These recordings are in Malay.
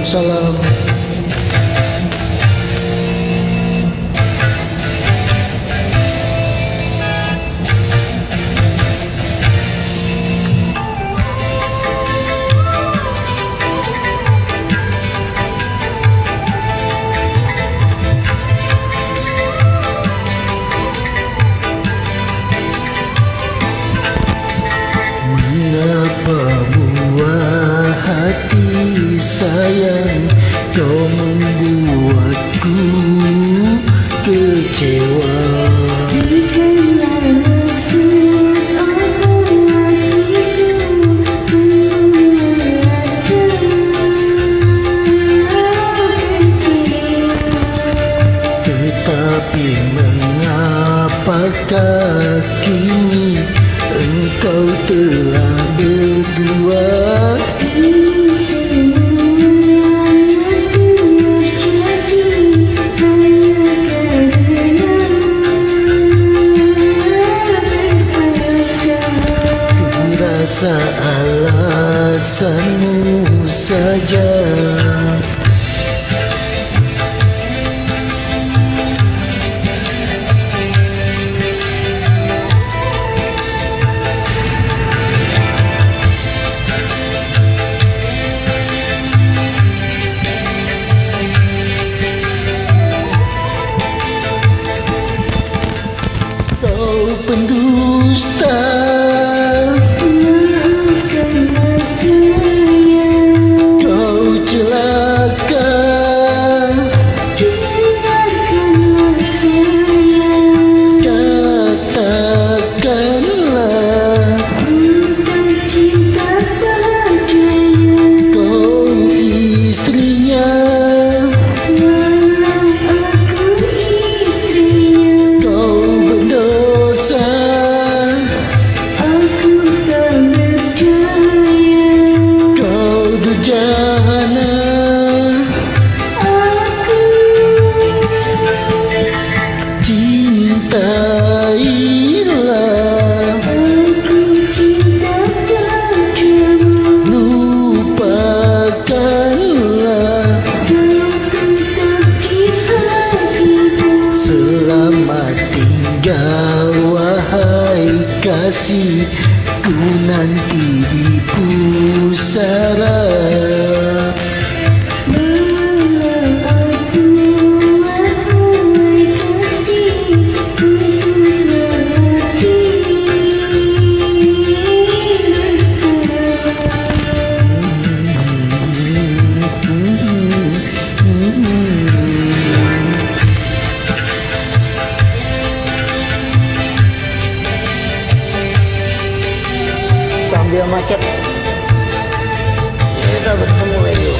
Waalaikumsalam. Mengapa buah hati sayang kau membuatku kecewa? Bukanlah maksud hatiku membuat kau kecewa. Tetapi mengapakah kini engkau telah berdua? Ini semuanya terjadi hanya karena terpaksa. Ku rasa alasanmu saja. Kau pendusta, Maafkanlah sayang, kau celaka, dengarkanlah sayang, katakanlah untuk cinta padanya. kau istrinya, Walau aku istrinya, kau berdosa, aku tak berdaya. kau durjana. Aku Cintailah, aku cinta padamu, lupakanlah, kau tetap di hatiku. selamat tinggal wahai kasih, ku nanti di pusara. Bawalah aku wahai kasih, untuklah hati Sambil maket kita bertemu lagi.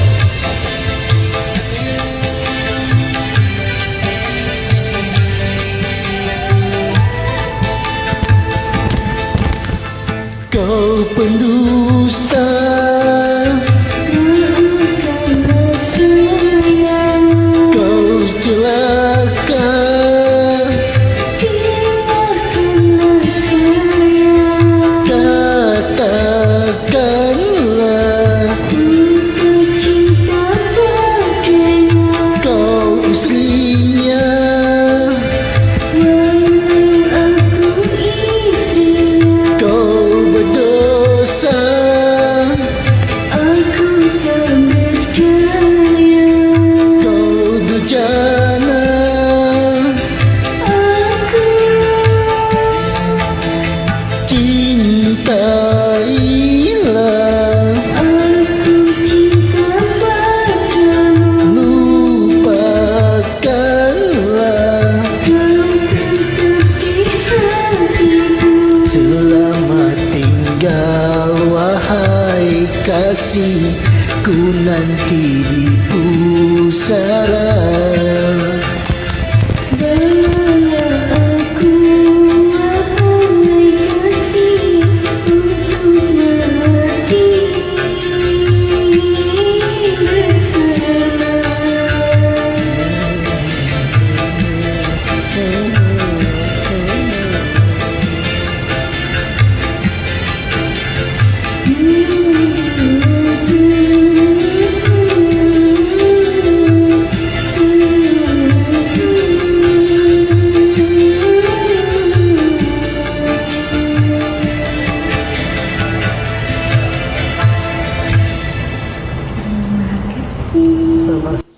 Kau pendusta, Maafkanlah sayang, kau celaka, dengarkanlah sayang, katakanlah untuk cinta padanya. kau istrinya, Walau aku istrinya, kau berdosa, aku tak berdaya. kau durjana. Aku Cintailah, aku cinta padamu, lupakanlah, kau tetap di hatiku. selamat tinggal wahai kasih, ku nanti di pusara. Bawalah aku wahai kasih, untuklah hati bersama. Sama